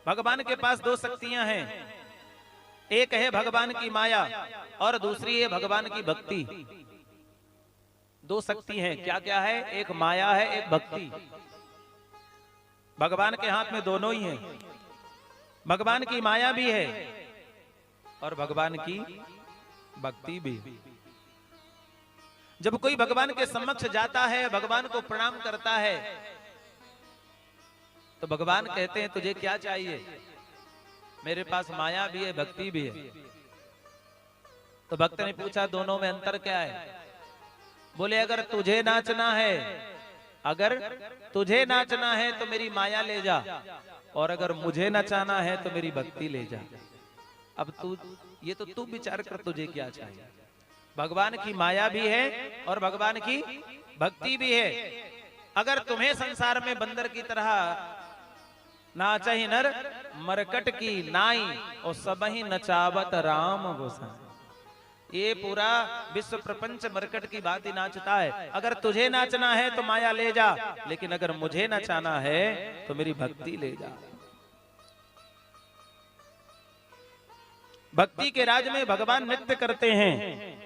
भगवान के पास दो शक्तियां हैं, एक है भगवान की माया और दूसरी है भगवान की भक्ति। दो शक्ति हैं, क्या क्या है? एक माया है, एक भक्ति। भगवान के हाथ में दोनों ही हैं। भगवान की माया भी है और भगवान की भक्ति भी। जब कोई भगवान के समक्ष जाता है, भगवान को प्रणाम करता है, तो भगवान कहते हैं तुझे क्या चाहिए? मेरे पास माया भी है, भक्ति भी है। तो भक्त ने पूछा दोनों में अंतर क्या है? बोले अगर तुझे नाचना है, अगर तुझे नाचना है तो मेरी माया ले जा, और अगर मुझे नचाना है तो मेरी भक्ति ले जा। अब तू ये तो तू विचार कर, तुझे क्या चाहिए? भगवान की माया भी है और भगवान की भक्ति भी है। अगर तुम्हें संसार में बंदर की तरह नाचहि नर मरकट की नाई और सबहि नचावत राम गोसाई, ये पूरा विश्व प्रपंच मरकट की बात ही नाचता है। अगर तुझे नाचना है तो माया ले जा, लेकिन अगर मुझे नचाना है तो मेरी भक्ति ले जा। भक्ति के राज में भगवान नृत्य करते हैं,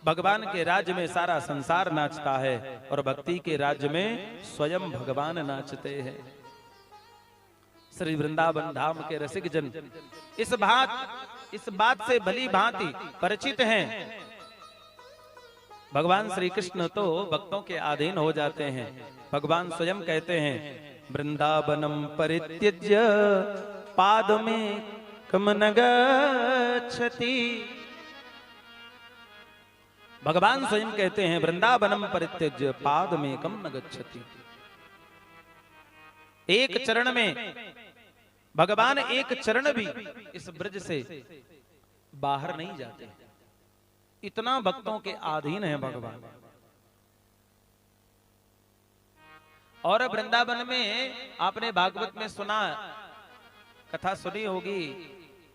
भगवान के राज्य में सारा संसार नाचता है और भक्ति के राज्य में स्वयं भगवान नाचते हैं। श्री वृंदावन धाम के रसिक जन इस बात से भली भांति परिचित हैं। भगवान श्री कृष्ण तो भक्तों के अधीन हो जाते हैं। भगवान स्वयं कहते हैं वृंदावनम परित्यज्य पाद में कम न गच्छति। भगवान स्वयं कहते हैं वृंदावनम परित्यज्य पाद में कम न गच्छति। एक चरण में भगवान एक चरण भी इस ब्रज से बाहर नहीं जाते, इतना भक्तों के अधीन है भगवान। और वृंदावन में आपने भागवत में सुना, कथा सुनी होगी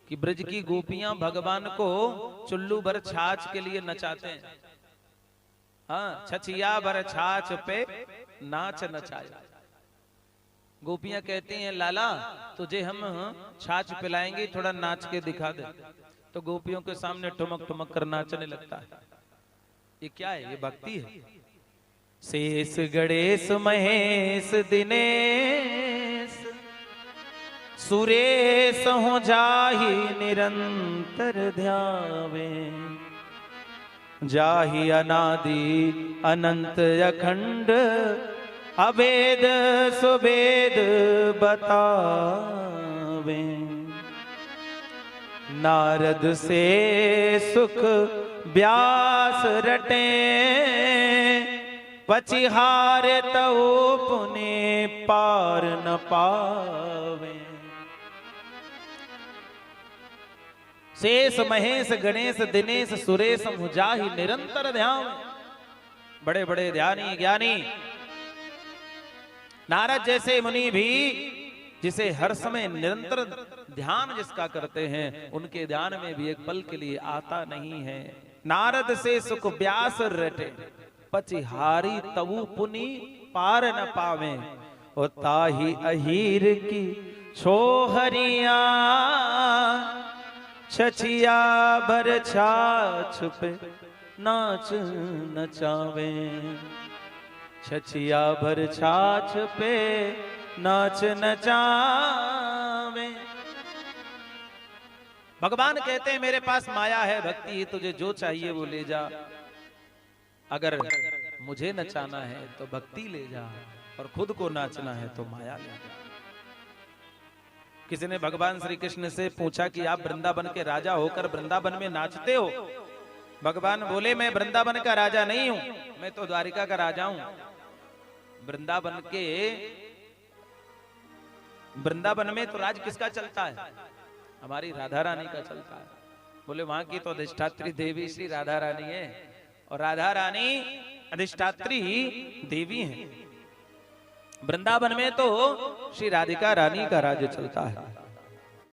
कि ब्रज की गोपियां भगवान को चुल्लू भर छाछ के लिए नचाते हैं। हाँ, छछिया भर छाछ पे नाच नचाया। गोपियां कहती हैं लाला तुझे हम छाछ पिलाएंगे, थोड़ा नाच के दिखा दे। तो गोपियों के सामने ठुमक ठुमक कर नाचने लगता है। ये क्या है? ये भक्ति है। शेष गणेश महेश दिनेश सुरेश हो जाहि निरंतर ध्यावे, जाहि अनादि अनंत अखंड अभेद सुभेद बतावे। नारद से सुख व्यास रटे, पचिहारे तऊ पुने पार न पावे। शेष महेश गणेश दिनेश सुरेश मुजाहि निरंतर ध्यान। बड़े बड़े ध्यानी ज्ञानी नारद जैसे मुनि भी जिसे हर समय निरंतर ध्यान जिसका करते हैं, उनके ध्यान में भी एक पल के लिए आता नहीं है। नारद से सुख व्यास रटे, पचिहारी तवु पुनि पार न पावे। ओ ताही अहीर की छोहरिया, छछिया भर छाछ पे नाच नचावे। छछिया भर छाछ पे नाच नचावे। भगवान कहते हैं मेरे पास माया है, भक्ति है, तुझे जो चाहिए वो ले जा। अगर मुझे नचाना है तो भक्ति ले जा, और खुद को नाचना है तो माया ले जा। किसी ने भगवान श्री कृष्ण से पूछा कि आप वृंदावन के राजा होकर वृंदावन में नाचते हो? भगवान बोले मैं वृंदावन का राजा नहीं हूं, मैं तो द्वारिका का राजा हूं। वृंदावन में तो राज किसका चलता है? हमारी राधा रानी का चलता है। बोले वहां की तो अधिष्ठात्री देवी श्री राधा रानी है, और राधा रानी अधिष्ठात्री देवी हैं। वृंदावन में तो श्री राधिका रानी का राज्य चलता है।